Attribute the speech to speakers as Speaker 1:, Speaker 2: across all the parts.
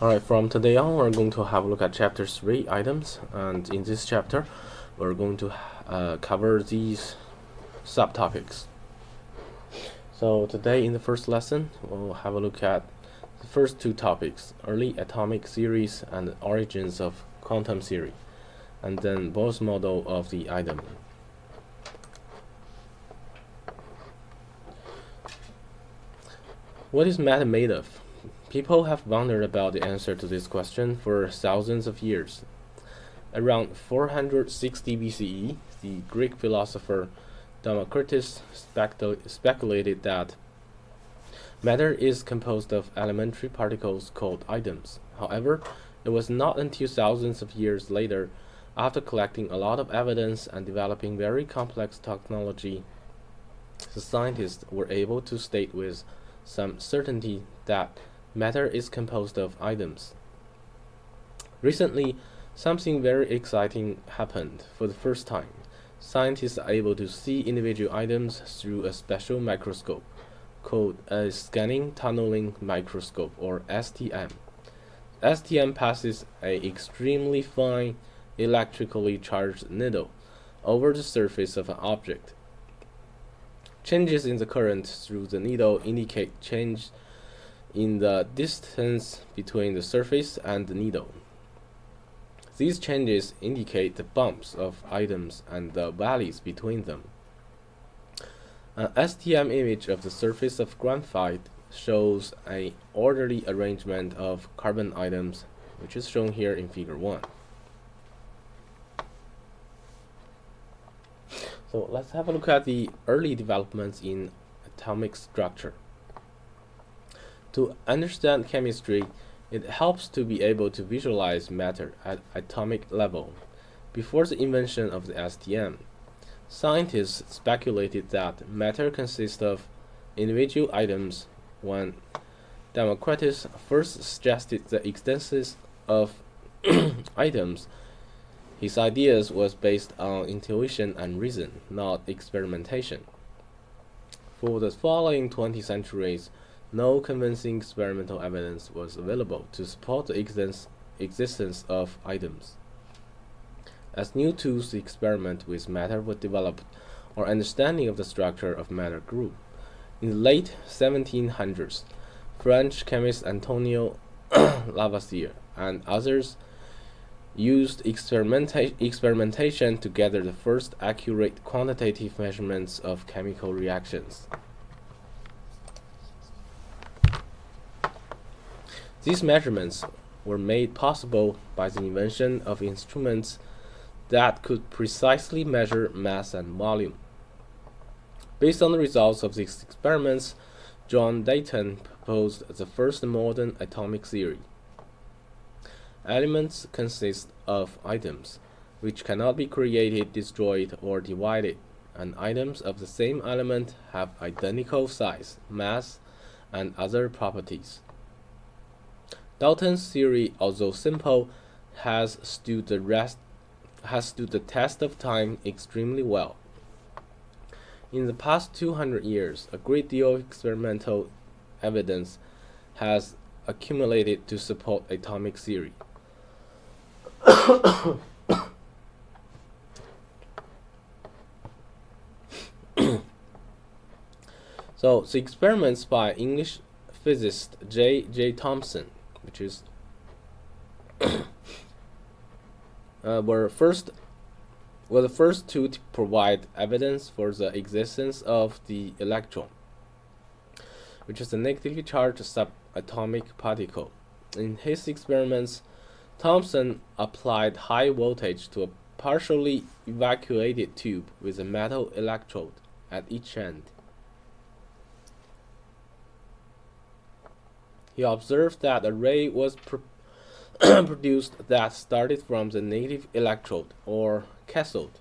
Speaker 1: Alright, from today on, we're going to have a look at chapter 3 items, and in this chapter, we're going to cover these subtopics. So today in the first lesson, we'll have a look at the first two topics, early atomic theories and origins of quantum theory, and then Bohr's model of the atom. What is matter made of? People have wondered about the answer to this question for thousands of years. Around 460 BCE, the Greek philosopher Democritus speculated that matter is composed of elementary particles called atoms. However, it was not until thousands of years later, after collecting a lot of evidence and developing very complex technology, the scientists were able to state with some certainty that matter is composed of atoms. Recently, something very exciting happened. For the first time, scientists are able to see individual atoms through a special microscope called a scanning tunneling microscope, or STM. STM passes an extremely fine electrically charged needle over the surface of an object. Changes in the current through the needle indicate change in the distance between the surface and the needle. These changes indicate the bumps of atoms and the valleys between them. An STM image of the surface of graphite shows an orderly arrangement of carbon atoms, which is shown here in figure 1. So let's have a look at the early developments in atomic structure. To understand chemistry, it helps to be able to visualize matter at atomic level. Before the invention of the STM, scientists speculated that matter consists of individual atoms. When Democritus first suggested the existence of atoms, his ideas was based on intuition and reason, not experimentation. For the following 20 centuries, no convincing experimental evidence was available to support the existence of atoms. As new tools to experiment with matter were developed, our understanding of the structure of matter grew. In the late 1700s, French chemist Antonio Lavoisier and others used experimentation to gather the first accurate quantitative measurements of chemical reactions. These measurements were made possible by the invention of instruments that could precisely measure mass and volume. Based on the results of these experiments, John Dalton proposed the first modern atomic theory. Elements consist of atoms, which cannot be created, destroyed, or divided, and atoms of the same element have identical size, mass, and other properties. Dalton's theory, although simple, has stood the test of time extremely well. In the past 200 years, a great deal of experimental evidence has accumulated to support atomic theory. So, the experiments by English physicist J. Thomson, which is were the first to provide evidence for the existence of the electron, which is a negatively charged subatomic particle. In his experiments, Thomson applied high voltage to a partially evacuated tube with a metal electrode at each end. He observed that a ray was produced that started from the negative electrode, or cathode.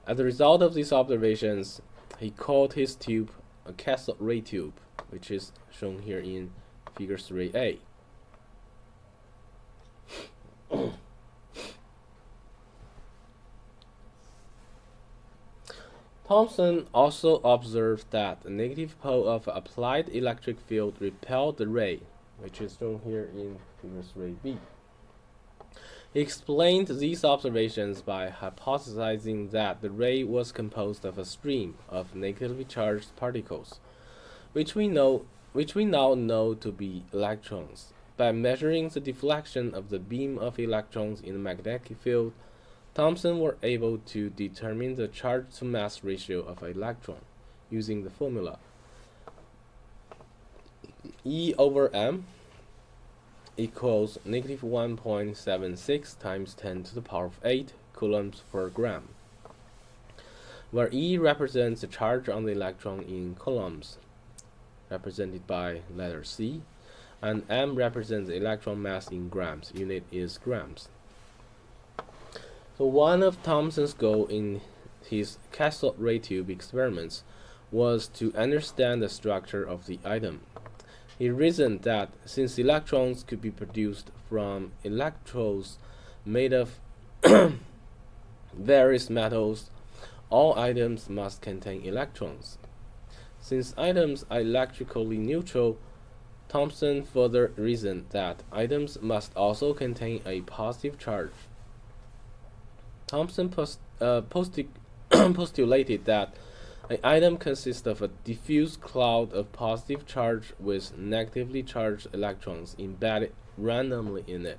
Speaker 1: As a result of these observations, he called his tube a cathode ray tube, which is shown here in figure 3a. Thomson also observed that the negative pole of an applied electric field repelled the ray, which is shown here in figure 3b. He explained these observations by hypothesizing that the ray was composed of a stream of negatively charged particles, which we now know to be electrons. By measuring the deflection of the beam of electrons in the magnetic field, Thomson were able to determine the charge-to-mass ratio of an electron using the formula E over m equals negative 1.76 times 10 to the power of 8 coulombs per gram, where E represents the charge on the electron in coulombs, represented by letter C, and m represents the electron mass in grams. Unit is grams. So one of Thomson's goals in his cathode ray tube experiments was to understand the structure of the atom. He reasoned that since electrons could be produced from electrodes made of various metals, all atoms must contain electrons. Since atoms are electrically neutral, Thomson further reasoned that atoms must also contain a positive charge. Thomson postulated that an atom consists of a diffuse cloud of positive charge with negatively charged electrons embedded randomly in it.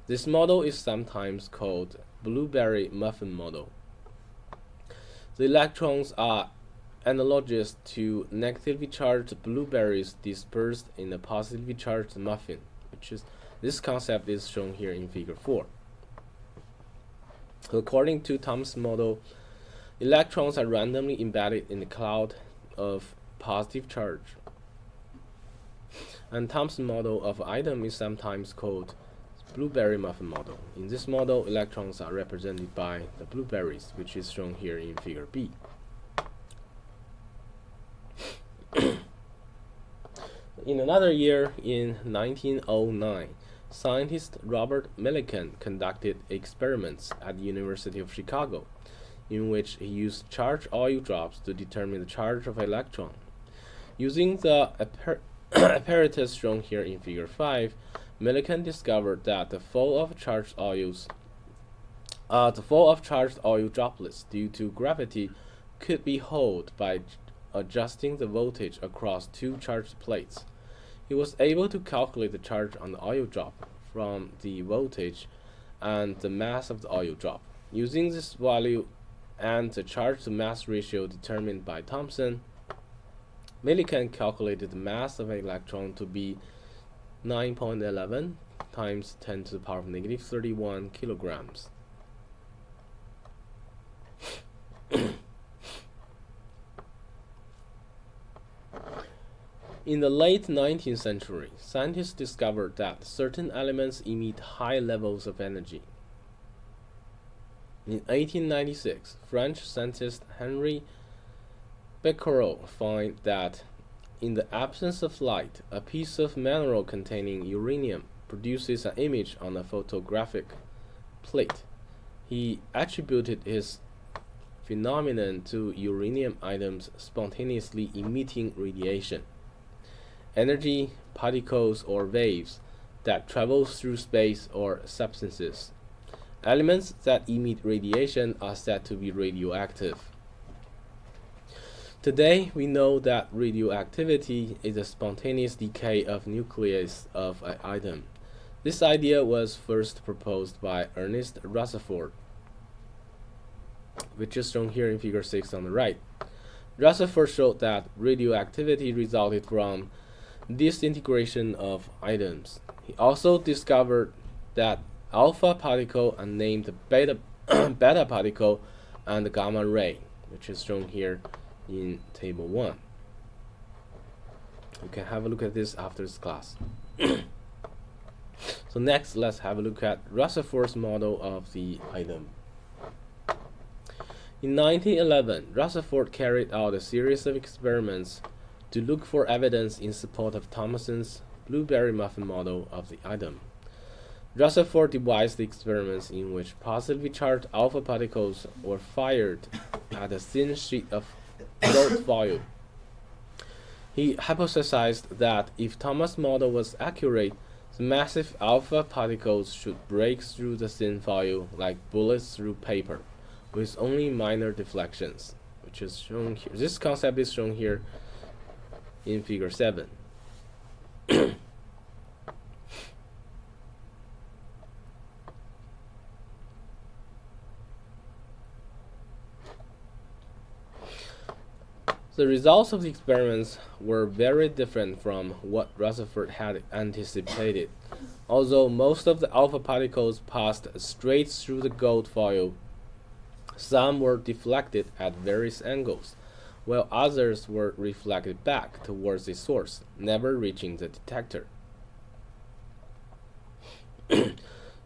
Speaker 1: This model is sometimes called blueberry muffin model. The electrons are analogous to negatively charged blueberries dispersed in a positively charged muffin, this concept is shown here in figure 4. According to Thomson's model, electrons are randomly embedded in the cloud of positive charge. And Thomson's model of atom is sometimes called blueberry muffin model. In this model, electrons are represented by the blueberries, which is shown here in figure B. In another year, in 1909, scientist Robert Millikan conducted experiments at the University of Chicago, in which he used charged oil drops to determine the charge of an electron. Using the apparatus shown here in figure 5, Millikan discovered that the fall of charged oil droplets due to gravity could be held by adjusting the voltage across two charged plates. He was able to calculate the charge on the oil drop from the voltage and the mass of the oil drop. Using this value and the charge-to-mass ratio determined by Thomson, Millikan calculated the mass of an electron to be 9.11 times 10 to the power of negative 31 kilograms. In the late 19th century, scientists discovered that certain elements emit high levels of energy. In 1896, French scientist Henri Becquerel found that in the absence of light, a piece of mineral containing uranium produces an image on a photographic plate. He attributed his phenomenon to uranium atoms spontaneously emitting radiation, energy, particles, or waves that travel through space or substances. Elements that emit radiation are said to be radioactive. Today, we know that radioactivity is a spontaneous decay of nucleus of an atom. This idea was first proposed by Ernest Rutherford, which is shown here in figure 6 on the right. Rutherford showed that radioactivity resulted from disintegration of atoms. He also discovered that alpha particle are named beta particle and gamma ray, which is shown here in table 1. You can have a look at this after this class. So next, let's have a look at Rutherford's model of the atom. In 1911, Rutherford carried out a series of experiments to look for evidence in support of Thomson's blueberry muffin model of the atom. Rutherford devised the experiments in which positively charged alpha particles were fired at a thin sheet of gold foil. He hypothesized that if Thomas' model was accurate, the massive alpha particles should break through the thin foil like bullets through paper, with only minor deflections, which is shown here. This concept is shown here in figure 7. The results of the experiments were very different from what Rutherford had anticipated. Although most of the alpha particles passed straight through the gold foil, some were deflected at various angles, while others were reflected back towards the source, never reaching the detector.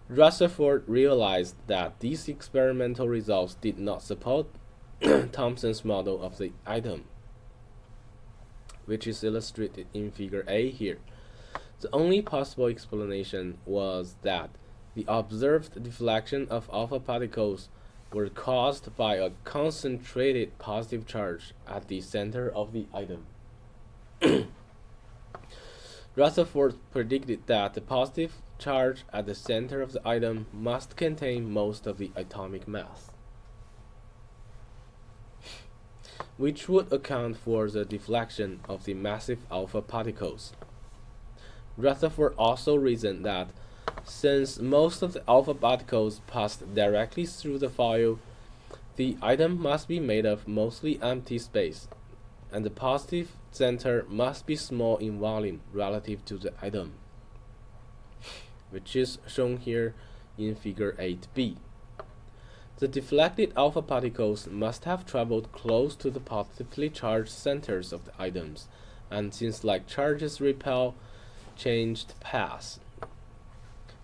Speaker 1: Rutherford realized that these experimental results did not support Thomson's model of the atom, which is illustrated in figure A here. The only possible explanation was that the observed deflection of alpha particles were caused by a concentrated positive charge at the center of the atom. Rutherford predicted that the positive charge at the center of the atom must contain most of the atomic mass, which would account for the deflection of the massive alpha particles. Rutherford also reasoned that since most of the alpha particles passed directly through the foil, the atom must be made of mostly empty space, and the positive center must be small in volume relative to the atom, which is shown here in figure 8b. The deflected alpha particles must have traveled close to the positively charged centers of the atoms, and since like charges repel, changed paths.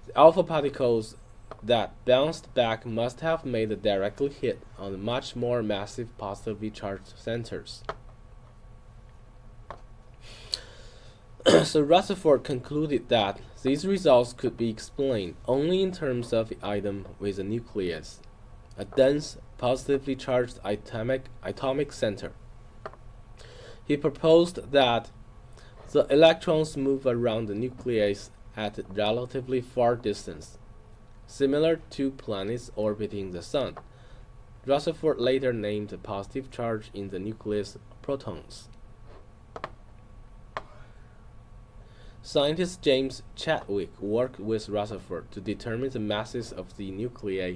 Speaker 1: The alpha particles that bounced back must have made a direct hit on much more massive positively charged centers. So Rutherford concluded that these results could be explained only in terms of the atom with a nucleus, a dense, positively charged atomic center. He proposed that the electrons move around the nucleus at a relatively far distance, similar to planets orbiting the Sun. Rutherford later named the positive charge in the nucleus protons. Scientist James Chadwick worked with Rutherford to determine the masses of the nuclei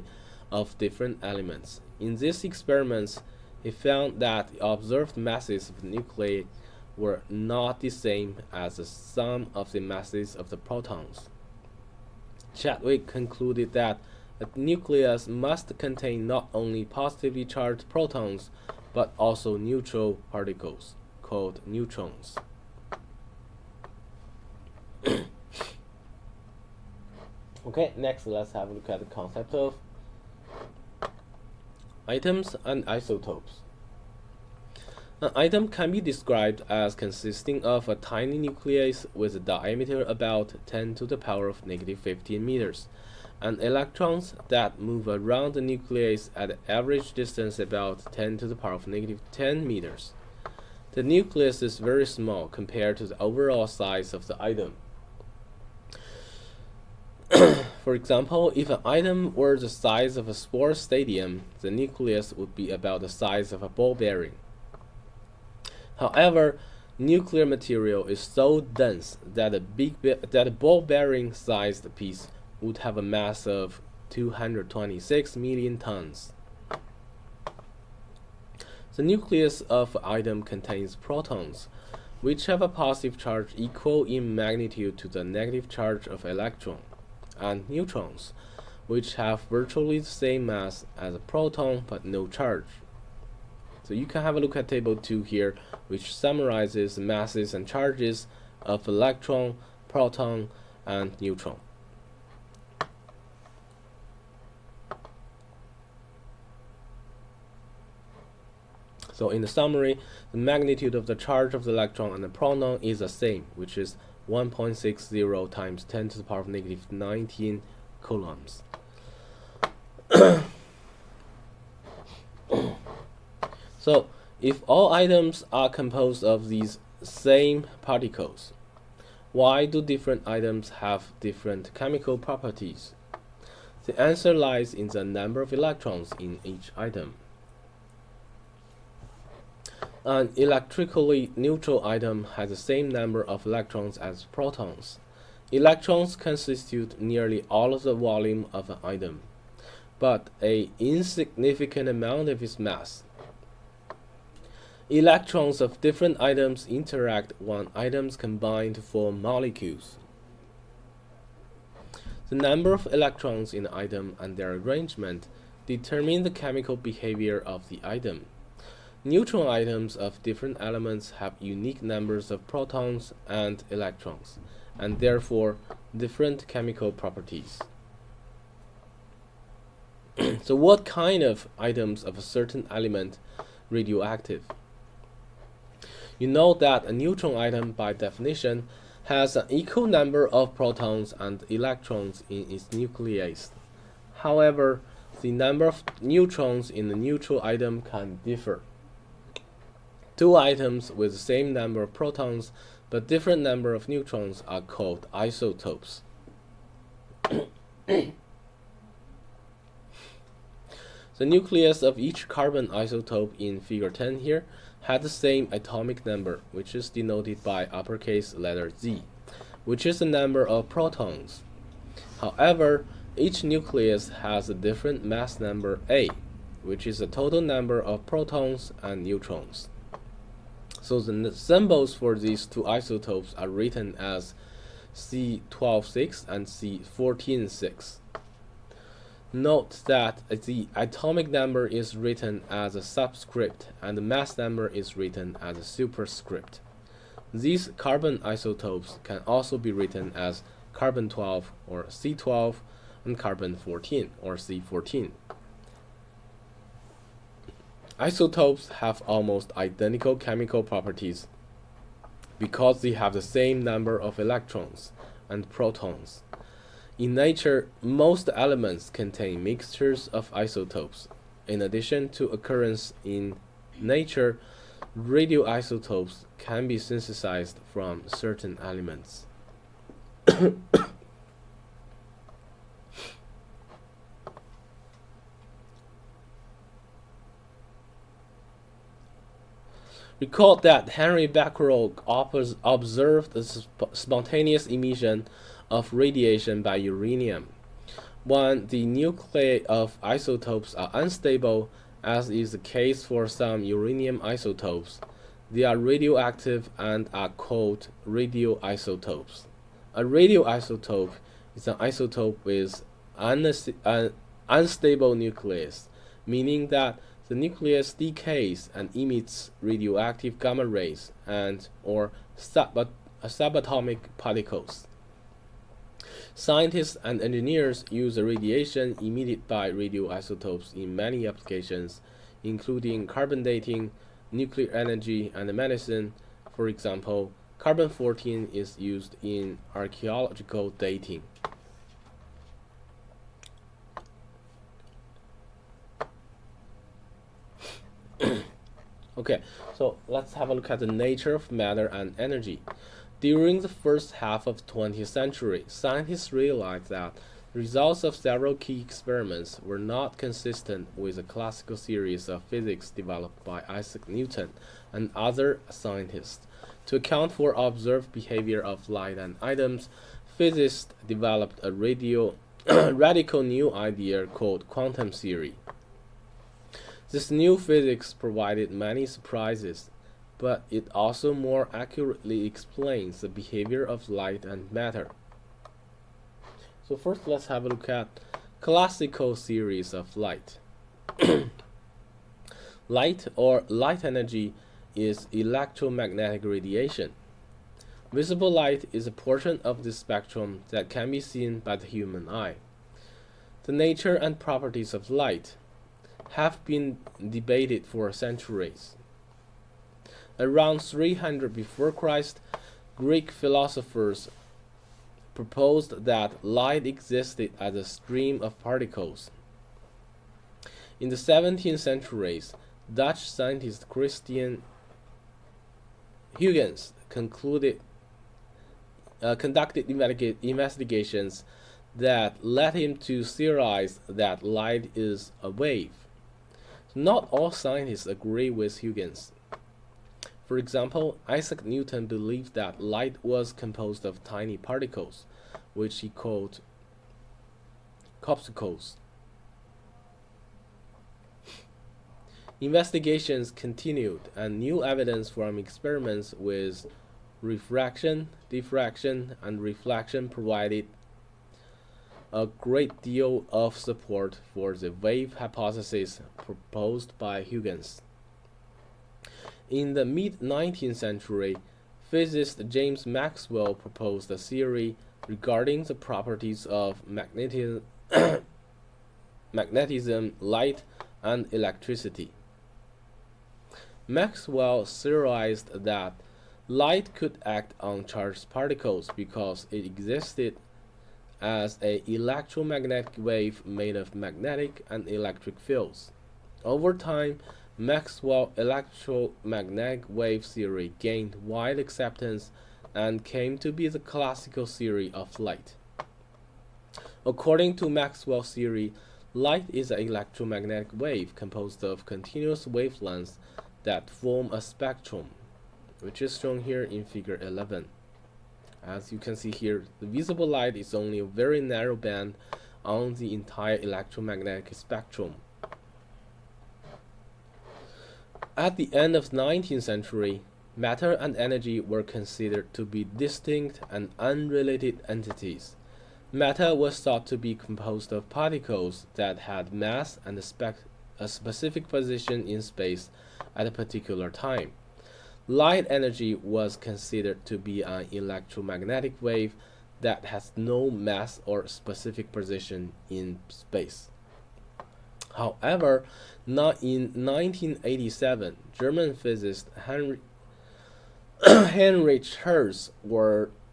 Speaker 1: of different elements. In these experiments, he found that the observed masses of the nuclei were not the same as the sum of the masses of the protons. Chadwick concluded that a nucleus must contain not only positively charged protons, but also neutral particles, called neutrons. Okay, next let's have a look at the concept of atoms and isotopes. An atom can be described as consisting of a tiny nucleus with a diameter about 10 to the power of negative 15 meters, and electrons that move around the nucleus at an average distance about 10 to the power of negative 10 meters. The nucleus is very small compared to the overall size of the atom. For example, if an atom were the size of a sports stadium, the nucleus would be about the size of a ball bearing. However, nuclear material is so dense that a ball bearing sized piece would have a mass of 226 million tons. The nucleus of an atom contains protons, which have a positive charge equal in magnitude to the negative charge of an electron, and neutrons, which have virtually the same mass as a proton but no charge. So you can have a look at table 2 here, which summarizes the masses and charges of electron, proton, and neutron. So in the summary, the magnitude of the charge of the electron and the proton is the same, which is 1.60 times 10 to the power of negative 19 coulombs. So if all atoms are composed of these same particles. Why do different items have different chemical properties? The answer lies in the number of electrons in each item. An electrically neutral item has the same number of electrons as protons. Electrons constitute nearly all of the volume of an item, but an insignificant amount of its mass. Electrons of different items interact when items combine to form molecules. The number of electrons in an item and their arrangement determine the chemical behavior of the item. Neutron items of different elements have unique numbers of protons and electrons, and therefore different chemical properties. So what kind of items of a certain element radioactive? You know that a neutron item, by definition, has an equal number of protons and electrons in its nucleus. However, the number of neutrons in a neutral item can differ. Two items with the same number of protons but different number of neutrons are called isotopes. The nucleus of each carbon isotope in figure 10 here had the same atomic number, which is denoted by uppercase letter Z, which is the number of protons. However, each nucleus has a different mass number A, which is the total number of protons and neutrons. So the symbols for these two isotopes are written as C12.6 and C14.6. Note that the atomic number is written as a subscript and the mass number is written as a superscript. These carbon isotopes can also be written as carbon 12 or C12 and carbon 14 or C14. Isotopes have almost identical chemical properties because they have the same number of electrons and protons. In nature, most elements contain mixtures of isotopes. In addition to occurrence in nature, radioisotopes can be synthesized from certain elements. Recall that Henry Becquerel observed the spontaneous emission of radiation by uranium. When the nuclei of isotopes are unstable, as is the case for some uranium isotopes, they are radioactive and are called radioisotopes. A radioisotope is an isotope with an unstable nucleus, meaning that the nucleus decays and emits radioactive gamma rays and or subatomic particles. Scientists and engineers use the radiation emitted by radioisotopes in many applications, including carbon dating, nuclear energy, and medicine. For example, carbon-14 is used in archaeological dating. Okay, so let's have a look at the nature of matter and energy. During the first half of the 20th century, scientists realized that the results of several key experiments were not consistent with the classical theories of physics developed by Isaac Newton and other scientists. To account for observed behavior of light and atoms, physicists developed a radical new idea called quantum theory. This new physics provided many surprises, but it also more accurately explains the behavior of light and matter. So first let's have a look at classical theories of light. Light or light energy is electromagnetic radiation. Visible light is a portion of the spectrum that can be seen by the human eye. The nature and properties of light have been debated for centuries. Around 300 before Christ, Greek philosophers proposed that light existed as a stream of particles. In the 17th century, Dutch scientist Christian Huygens conducted investigations that led him to theorize that light is a wave. Not all scientists agree with Huygens. For example, Isaac Newton believed that light was composed of tiny particles, which he called corpuscles. Investigations continued, and new evidence from experiments with refraction, diffraction, and reflection provided a great deal of support for the wave hypothesis proposed by Huygens. In the mid-19th century, physicist James Maxwell proposed a theory regarding the properties of magnetism, light, and electricity. Maxwell theorized that light could act on charged particles because it existed as an electromagnetic wave made of magnetic and electric fields. Over time, Maxwell's electromagnetic wave theory gained wide acceptance and came to be the classical theory of light. According to Maxwell's theory, light is an electromagnetic wave composed of continuous wavelengths that form a spectrum, which is shown here in figure 11. As you can see here, the visible light is only a very narrow band on the entire electromagnetic spectrum. At the end of the 19th century, matter and energy were considered to be distinct and unrelated entities. Matter was thought to be composed of particles that had mass and a specific position in space at a particular time. Light energy was considered to be an electromagnetic wave that has no mass or specific position in space. However, not in 1987, German physicist Heinrich Hertz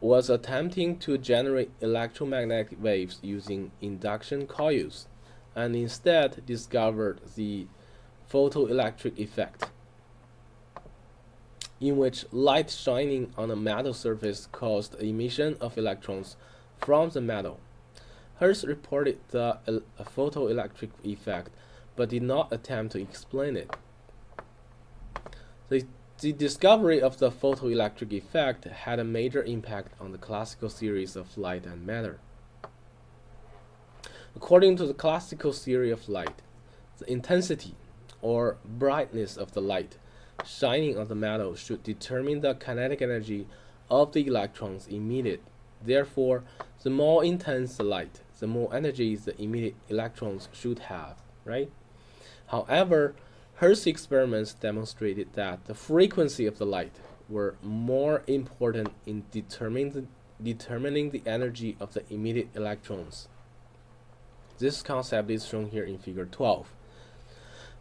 Speaker 1: was attempting to generate electromagnetic waves using induction coils, and instead discovered the photoelectric effect, in which light shining on a metal surface caused emission of electrons from the metal. Hertz reported the photoelectric effect, but did not attempt to explain it. The discovery of the photoelectric effect had a major impact on the classical theories of light and matter. According to the classical theory of light, the intensity or brightness of the light shining on the metal should determine the kinetic energy of the electrons emitted. Therefore, the more intense the light, the more energy the emitted electrons should have, right? However, Hertz's experiments demonstrated that the frequency of the light were more important in determining the energy of the emitted electrons. This concept is shown here in figure 12.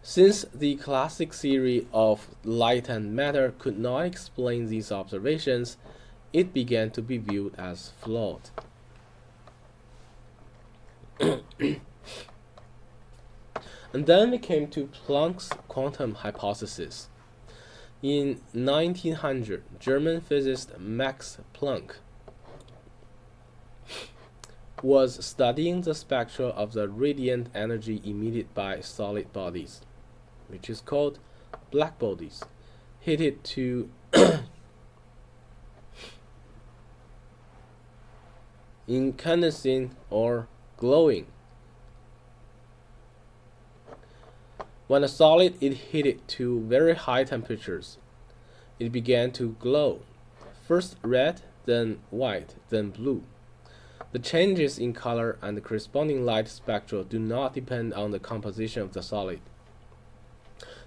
Speaker 1: Since the classic theory of light and matter could not explain these observations, it began to be viewed as flawed. And then we came to Planck's quantum hypothesis. In 1900, German physicist Max Planck was studying the spectra of the radiant energy emitted by solid bodies, which is called black bodies, heated to incandescent or glowing. When a solid is heated to very high temperatures, it began to glow, first red, then white, then blue. The changes in color and the corresponding light spectra do not depend on the composition of the solid.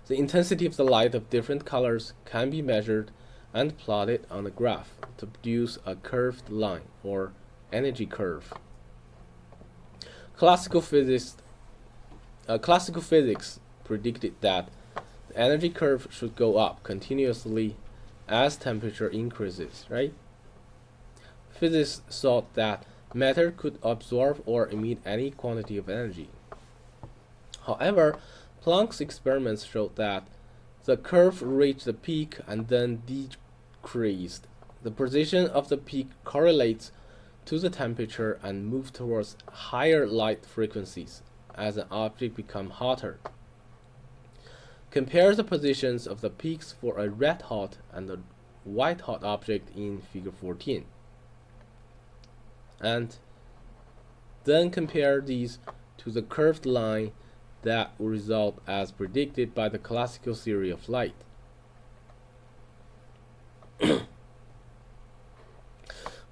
Speaker 1: The intensity of the light of different colors can be measured and plotted on a graph to produce a curved line or energy curve. Classical physics predicted that the energy curve should go up continuously as temperature increases, right? Physicists thought that matter could absorb or emit any quantity of energy. However, Planck's experiments showed that the curve reached the peak and then decreased, the position of the peak correlates to the temperature and moves towards higher light frequencies as an object becomes hotter. Compare the positions of the peaks for a red-hot and a white-hot object in Figure 14. And then compare these to the curved line that will result as predicted by the classical theory of light.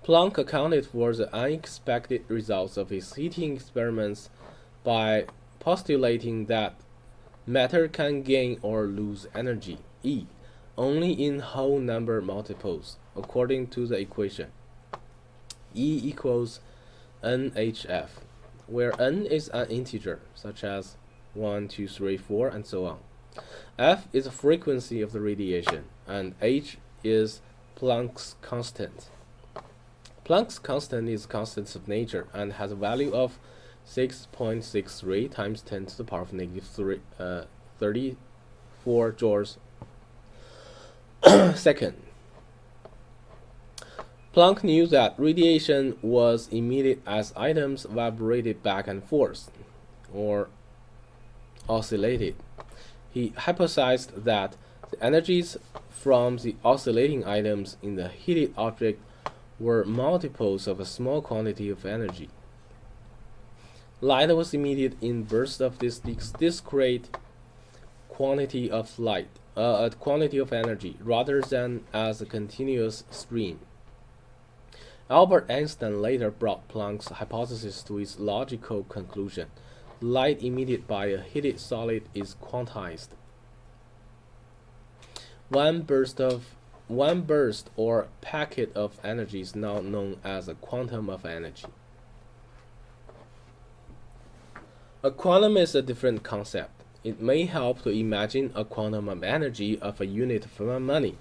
Speaker 1: Planck accounted for the unexpected results of his heating experiments by postulating that matter can gain or lose energy, E, only in whole number multiples, according to the equation E equals NHF, where n is an integer, such as 1, 2, 3, 4, and so on. F is the frequency of the radiation, and H is Planck's constant. Planck's constant is constants of nature and has a value of 6.63 times 10 to the power of negative 34 joules second. Planck knew that radiation was emitted as items vibrated back and forth, or oscillated. He hypothesized that the energies from the oscillating items in the heated object were multiples of a small quantity of energy. Light was emitted in bursts of this discrete quantity of energy, rather than as a continuous stream. Albert Einstein later brought Planck's hypothesis to its logical conclusion. Light emitted by a heated solid is quantized. One burst or packet of energy is now known as a quantum of energy. A quantum is a different concept. It may help to imagine a quantum of energy of a unit of money.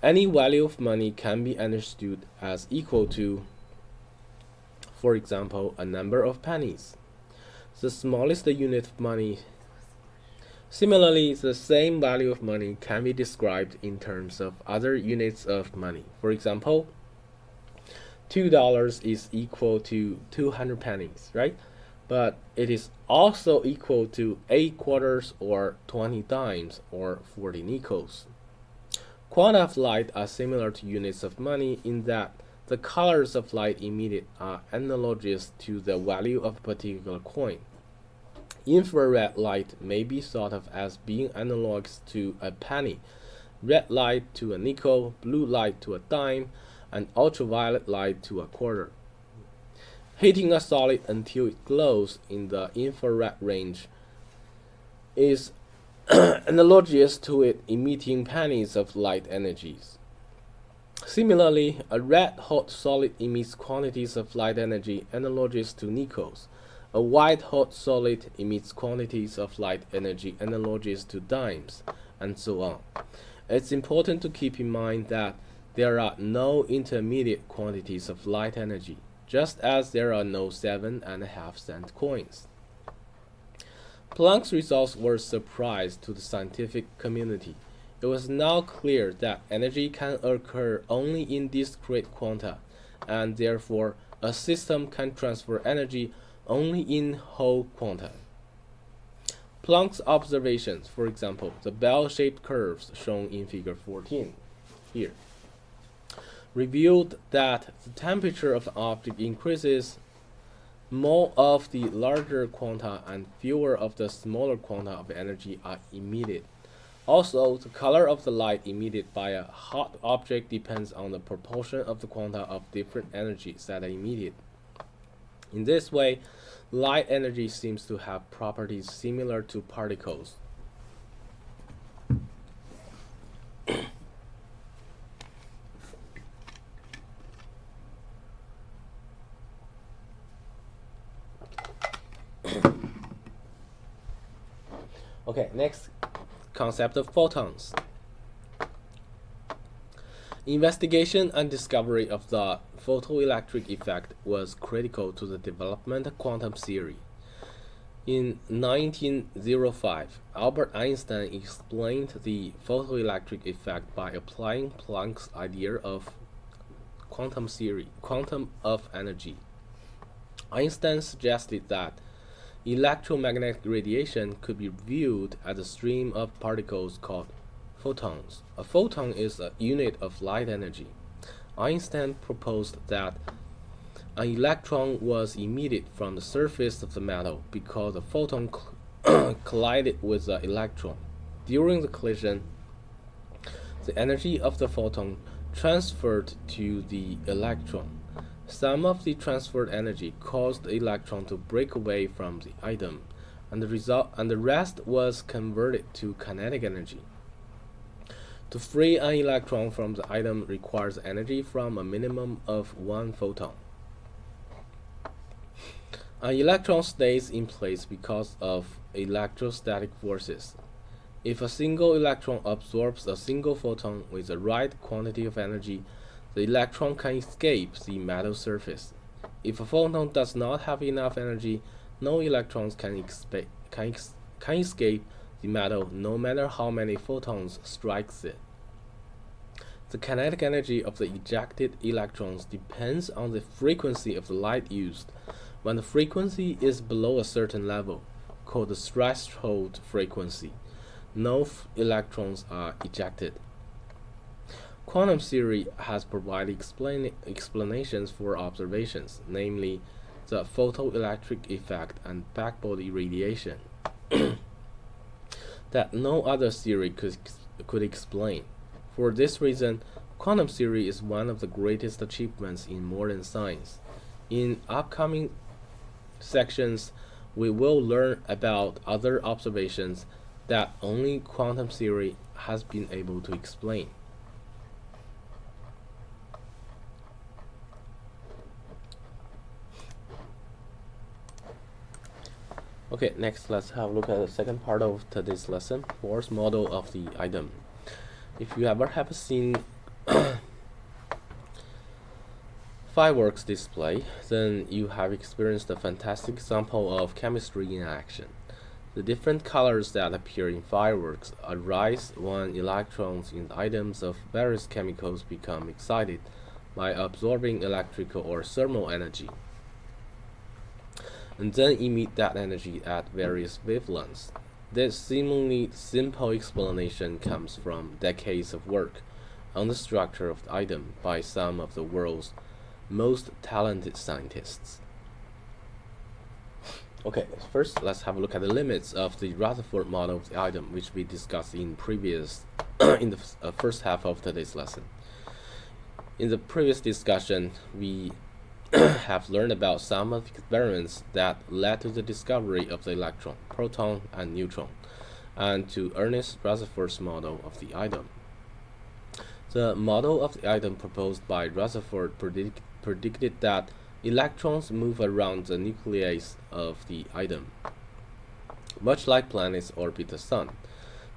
Speaker 1: Any value of money can be understood as equal to, for example, a number of pennies. The smallest unit of money. Similarly, the same value of money can be described in terms of other units of money. For example, $2 is equal to 200 pennies, right? But it is also equal to 8 quarters or 20 dimes or 40 nickels. Quanta of light are similar to units of money in that the colors of light emitted are analogous to the value of a particular coin. Infrared light may be thought of as being analogous to a penny, red light to a nickel, blue light to a dime, and ultraviolet light to a quarter. Heating a solid until it glows in the infrared range is analogous to it emitting pennies of light energies. Similarly, a red-hot solid emits quantities of light energy analogous to nickels. A white-hot solid emits quantities of light energy analogous to dimes, and so on. It's important to keep in mind that there are no intermediate quantities of light energy, just as there are no 7.5-cent coins. Planck's results were a surprise to the scientific community. It was now clear that energy can occur only in discrete quanta, and therefore a system can transfer energy only in whole quanta. Planck's observations, for example, the bell-shaped curves shown in Figure 14 here, revealed that the temperature of the object increases, more of the larger quanta and fewer of the smaller quanta of energy are emitted. Also, the color of the light emitted by a hot object depends on the proportion of the quanta of different energies that are emitted. In this way, light energy seems to have properties similar to particles. Okay, next concept of photons. Investigation and discovery of the photoelectric effect was critical to the development of quantum theory. In 1905, Albert Einstein explained the photoelectric effect by applying Planck's idea of quantum theory, quantum of energy. Einstein suggested that electromagnetic radiation could be viewed as a stream of particles called photons. A photon is a unit of light energy. Einstein proposed that an electron was emitted from the surface of the metal because the photon collided with the electron. During the collision, the energy of the photon transferred to the electron. Some of the transferred energy caused the electron to break away from the atom, and the rest was converted to kinetic energy. To free an electron from the atom requires energy from a minimum of one photon. An electron stays in place because of electrostatic forces. If a single electron absorbs a single photon with the right quantity of energy, the electron can escape the metal surface. If a photon does not have enough energy, no electrons can escape the metal no matter how many photons strikes it. The kinetic energy of the ejected electrons depends on the frequency of the light used. When the frequency is below a certain level, called the threshold frequency, no electrons are ejected. Quantum theory has provided explanations for observations, namely the photoelectric effect and blackbody radiation, that no other theory could explain. For this reason, quantum theory is one of the greatest achievements in modern science. In upcoming sections, we will learn about other observations that only quantum theory has been able to explain. Okay, next let's have a look at the second part of today's lesson, Bohr's model of the atom. If you ever have seen fireworks display, then you have experienced a fantastic example of chemistry in action. The different colors that appear in fireworks arise when electrons in atoms of various chemicals become excited by absorbing electrical or thermal energy, and then emit that energy at various wavelengths. This seemingly simple explanation comes from decades of work on the structure of the atom by some of the world's most talented scientists. Okay, first let's have a look at the limits of the Rutherford model of the atom, which we discussed in the first half of today's lesson. In the previous discussion, we have learned about some of the experiments that led to the discovery of the electron, proton, and neutron, and to Ernest Rutherford's model of the atom. The model of the atom proposed by Rutherford predicted that electrons move around the nucleus of the atom, much like planets orbit the sun.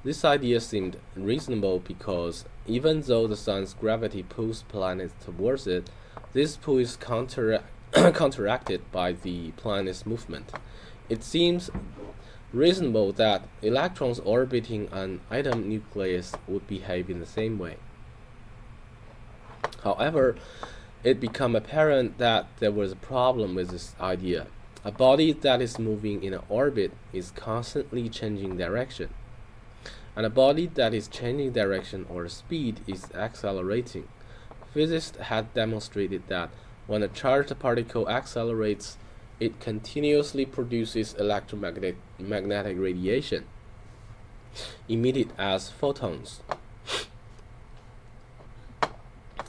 Speaker 1: This idea seemed reasonable because even though the sun's gravity pulls planets towards it, this pull is counteracted by the planet's movement. It seems reasonable that electrons orbiting an atom nucleus would behave in the same way. However, it became apparent that there was a problem with this idea. A body that is moving in an orbit is constantly changing direction, and a body that is changing direction or speed is accelerating. Physicists had demonstrated that when a charged particle accelerates, it continuously produces electromagnetic radiation, emitted as photons.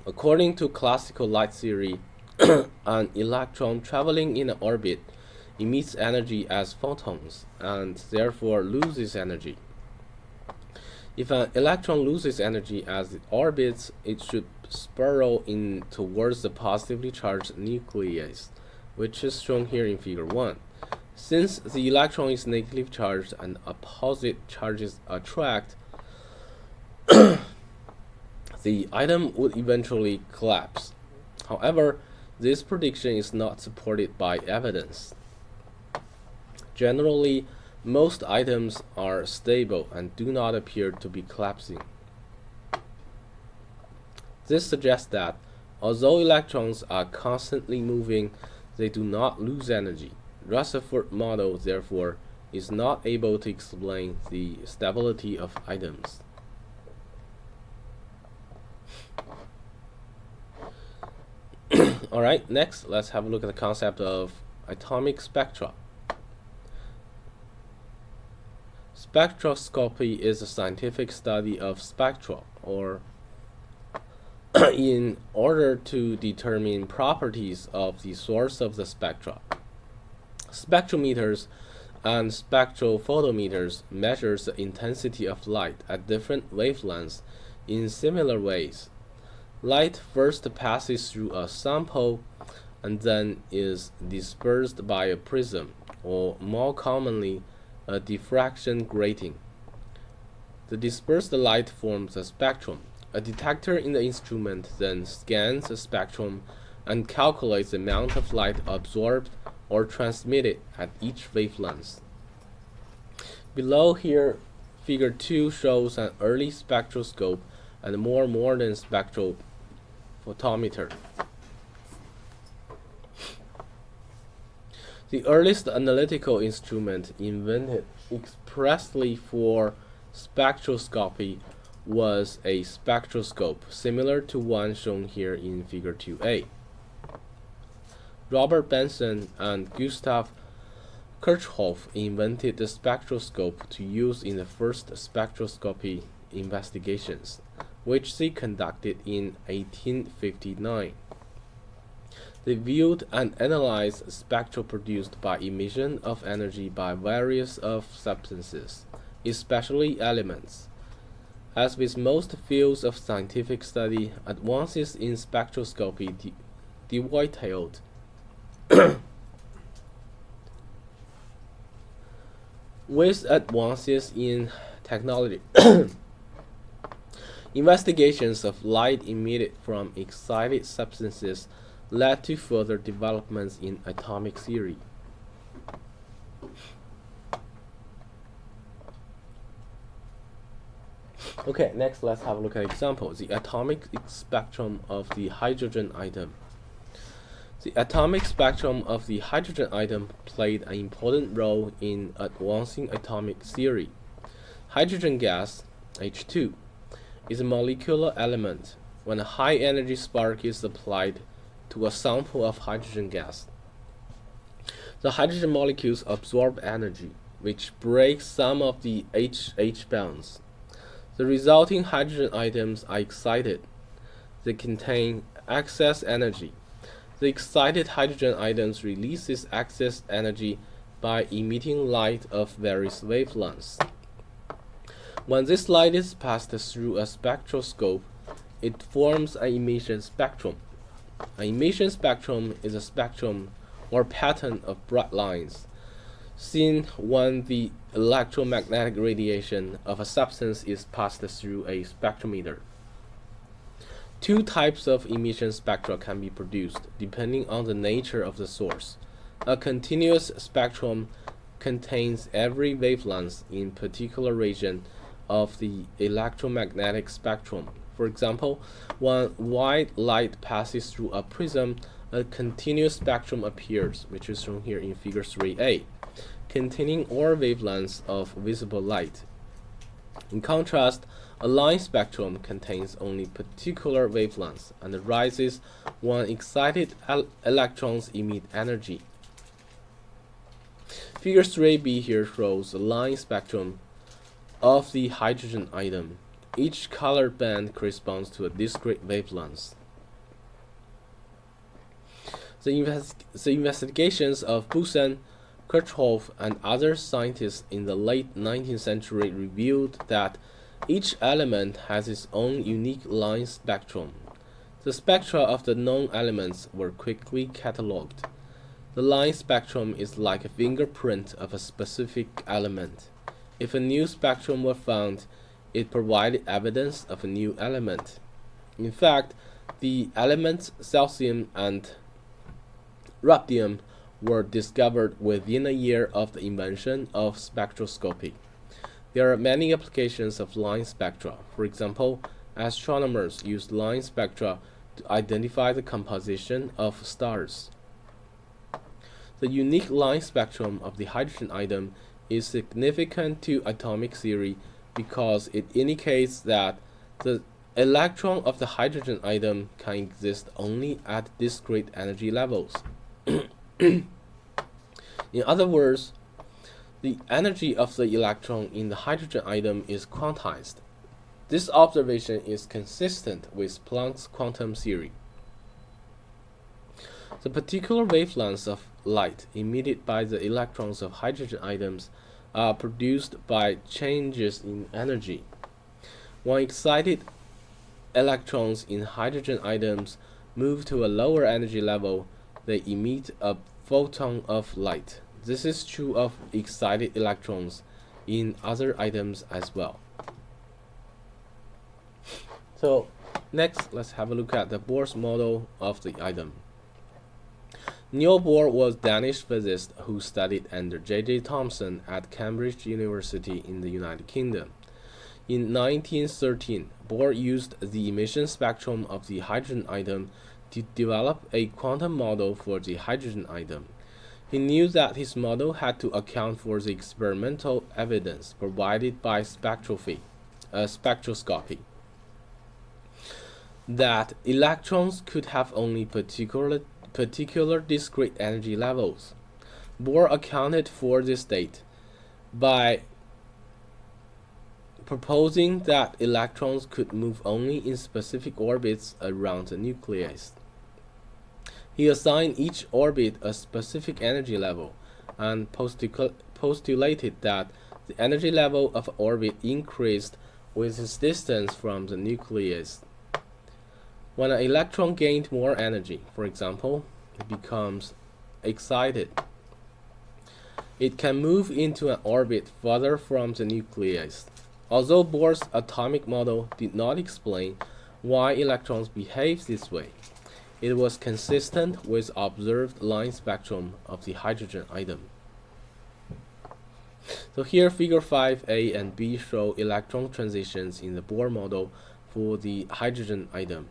Speaker 1: According to classical light theory, an electron traveling in an orbit emits energy as photons and therefore loses energy. If an electron loses energy as it orbits, it should spiral in towards the positively charged nucleus, which is shown here in figure 1. Since the electron is negatively charged and opposite charges attract, the atom would eventually collapse. However, this prediction is not supported by evidence. Generally, most items are stable and do not appear to be collapsing. This suggests that, although electrons are constantly moving, they do not lose energy. Rutherford model, therefore, is not able to explain the stability of items. Alright, next let's have a look at the concept of atomic spectra. Spectroscopy is a scientific study of spectra, or in order to determine properties of the source of the spectra. Spectrometers and spectrophotometers measure the intensity of light at different wavelengths in similar ways. Light first passes through a sample and then is dispersed by a prism, or more commonly, a diffraction grating. The dispersed light forms a spectrum. A detector in the instrument then scans the spectrum and calculates the amount of light absorbed or transmitted at each wavelength. Below here, figure 2 shows an early spectroscope and a more modern spectrophotometer. The earliest analytical instrument invented expressly for spectroscopy was a spectroscope, similar to one shown here in figure 2a. Robert Benson and Gustav Kirchhoff invented the spectroscope to use in the first spectroscopy investigations, which they conducted in 1859. They viewed and analyzed spectra produced by emission of energy by various of substances, especially elements. As with most fields of scientific study, advances in spectroscopy detailed with advances in technology. Investigations of light emitted from excited substances led to further developments in atomic theory. Okay, next let's have a look at an example. The atomic spectrum of the hydrogen atom. The atomic spectrum of the hydrogen atom played an important role in advancing atomic theory. Hydrogen gas, H2, is a molecular element. When a high energy spark is applied to a sample of hydrogen gas, the hydrogen molecules absorb energy, which breaks some of the H bonds. The resulting hydrogen atoms are excited. They contain excess energy. The excited hydrogen atoms release this excess energy by emitting light of various wavelengths. When this light is passed through a spectroscope, it forms an emission spectrum. An emission spectrum is a spectrum or pattern of bright lines seen when the electromagnetic radiation of a substance is passed through a spectrometer. Two types of emission spectra can be produced, depending on the nature of the source. A continuous spectrum contains every wavelength in a particular region of the electromagnetic spectrum. For example, when white light passes through a prism, a continuous spectrum appears, which is shown here in figure 3a, containing all wavelengths of visible light. In contrast, a line spectrum contains only particular wavelengths and rises when excited electrons emit energy. Figure 3b here shows the line spectrum of the hydrogen atom. Each colored band corresponds to a discrete wavelength. The investigations of Bunsen, Kirchhoff, and other scientists in the late 19th century revealed that each element has its own unique line spectrum. The spectra of the known elements were quickly catalogued. The line spectrum is like a fingerprint of a specific element. If a new spectrum were found, it provided evidence of a new element. In fact, the elements calcium and rubidium were discovered within a year of the invention of spectroscopy. There are many applications of line spectra. For example, astronomers use line spectra to identify the composition of stars. The unique line spectrum of the hydrogen atom is significant to atomic theory because it indicates that the electron of the hydrogen atom can exist only at discrete energy levels. In other words, the energy of the electron in the hydrogen atom is quantized. This observation is consistent with Planck's quantum theory. The particular wavelengths of light emitted by the electrons of hydrogen atoms are produced by changes in energy. When excited electrons in hydrogen atoms move to a lower energy level, they emit a photon of light. This is true of excited electrons in other atoms as well. So next, let's have a look at the Bohr's model of the atom. Niels Bohr was a Danish physicist who studied under J.J. Thomson at Cambridge University in the United Kingdom. In 1913, Bohr used the emission spectrum of the hydrogen atom to develop a quantum model for the hydrogen atom. He knew that his model had to account for the experimental evidence provided by spectroscopy, that electrons could have only particular discrete energy levels. Bohr accounted for this state by proposing that electrons could move only in specific orbits around the nucleus. He assigned each orbit a specific energy level and postulated that the energy level of an orbit increased with its distance from the nucleus. When an electron gained more energy, for example, it becomes excited. It can move into an orbit further from the nucleus. Although Bohr's atomic model did not explain why electrons behave this way, it was consistent with observed line spectrum of the hydrogen atom. So here figure 5a and b show electron transitions in the Bohr model for the hydrogen atom.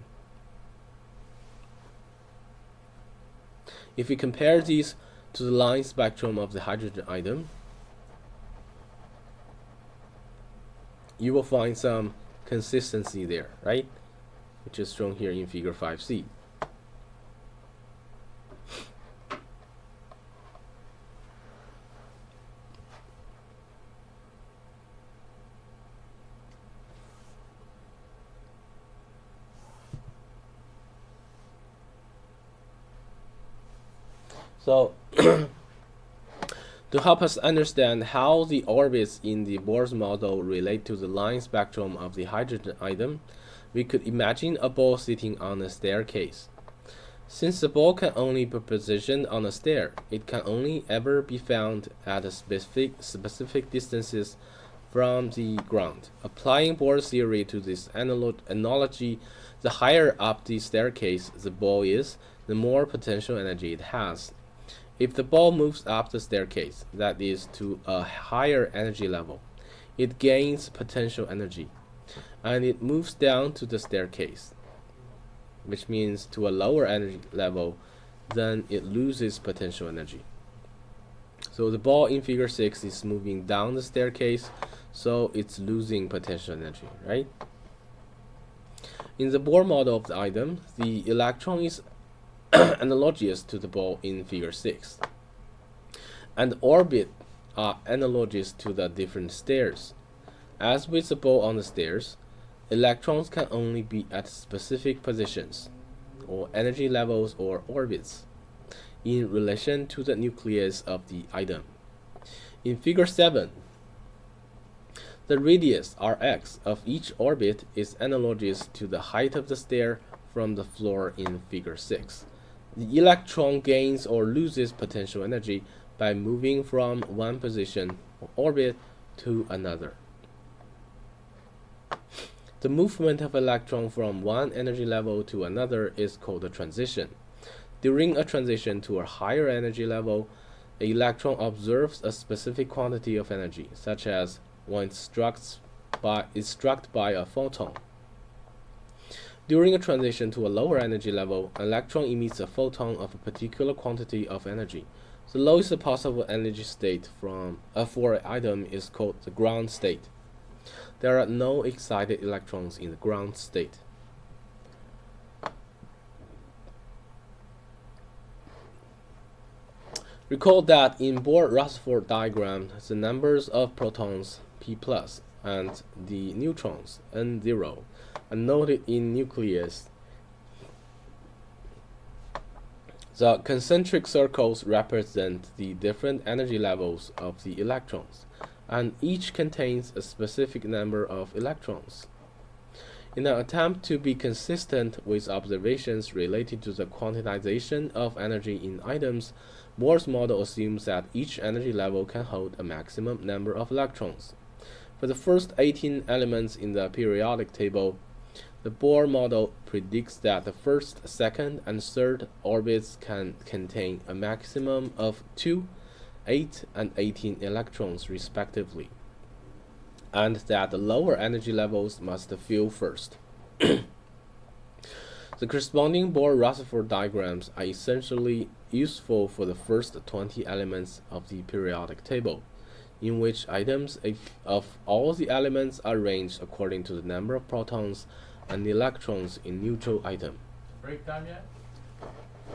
Speaker 1: If we compare these to the line spectrum of the hydrogen atom, you will find some consistency there, right? Which is shown here in figure 5c. So, to help us understand how the orbits in the Bohr's model relate to the line spectrum of the hydrogen atom, we could imagine a ball sitting on a staircase. Since the ball can only be positioned on a stair, it can only ever be found at a specific distances from the ground. Applying Bohr's theory to this analogy, the higher up the staircase the ball is, the more potential energy it has. If the ball moves up the staircase, that is, to a higher energy level, it gains potential energy, and it moves down to the staircase, which means to a lower energy level, then it loses potential energy. So the ball in figure 6 is moving down the staircase, so it's losing potential energy, right? In the Bohr model of the atom, the electron is analogous to the ball in figure 6, and the orbit are analogous to the different stairs. As with the ball on the stairs, electrons can only be at specific positions, or energy levels or orbits, in relation to the nucleus of the atom. In figure 7, the radius Rx of each orbit is analogous to the height of the stair from the floor in figure 6. The electron gains or loses potential energy by moving from one position or orbit to another. The movement of electron from one energy level to another is called a transition. During a transition to a higher energy level, an electron observes a specific quantity of energy, such as when is struck by a photon. During a transition to a lower energy level, an electron emits a photon of a particular quantity of energy. The lowest possible energy state for an atom is called the ground state. There are no excited electrons in the ground state. Recall that in Bohr-Rutherford diagram, the numbers of protons P+, and the neutrons N0 are noted in nucleus. The concentric circles represent the different energy levels of the electrons, and each contains a specific number of electrons. In an attempt to be consistent with observations related to the quantization of energy in items, Bohr's model assumes that each energy level can hold a maximum number of electrons. For the first 18 elements in the periodic table, the Bohr model predicts that the first, second, and third orbits can contain a maximum of 2, 8, and 18 electrons respectively, and that the lower energy levels must fill first. The corresponding Bohr-Rutherford diagrams are essentially useful for the first 20 elements of the periodic table, in which items of all the elements are arranged according to the number of protons and electrons in neutral item.
Speaker 2: Break time yet?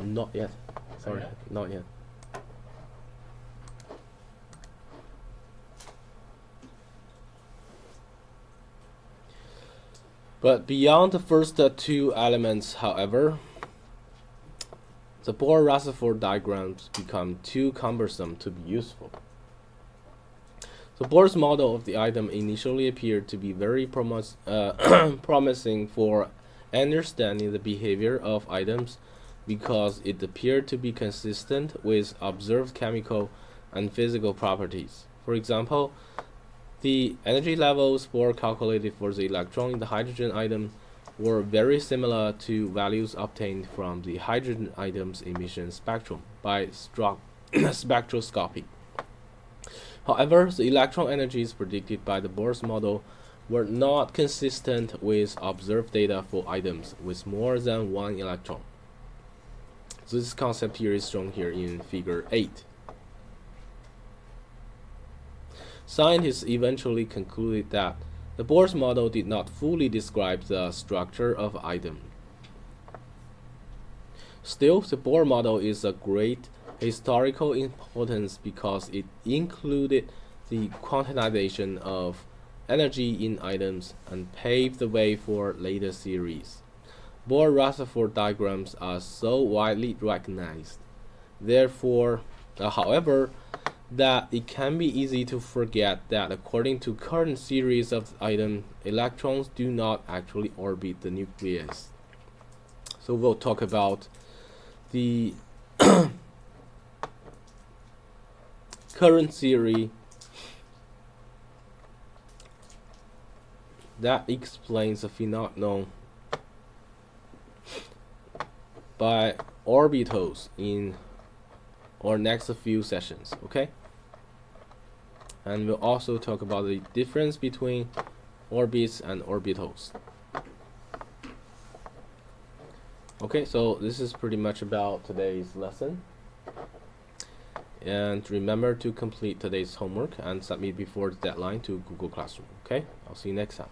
Speaker 1: Not yet. Sorry, not yet. But beyond the first two elements, however, the Bohr-Rutherford diagrams become too cumbersome to be useful. So Bohr's model of the item initially appeared to be very promising for understanding the behavior of items because it appeared to be consistent with observed chemical and physical properties. For example, the energy levels Bohr calculated for the electron in the hydrogen atom were very similar to values obtained from the hydrogen atom's emission spectrum by spectroscopy. However, the electron energies predicted by the Bohr's model were not consistent with observed data for items with more than one electron. This concept here is shown here in figure 8. Scientists eventually concluded that the Bohr's model did not fully describe the structure of an atom. Still, the Bohr model is a great historical importance because it included the quantization of energy in items and paved the way for later theories. Bohr-Rutherford diagrams are so widely recognized, however, that it can be easy to forget that according to current theories of the atom, electrons do not actually orbit the nucleus. So we'll talk about the current theory that explains the phenomenon by orbitals in our next few sessions, okay? And we'll also talk about the difference between orbits and orbitals. Okay, so this is pretty much about today's lesson. And remember to complete today's homework and submit before the deadline to Google Classroom. Okay, I'll see you next time.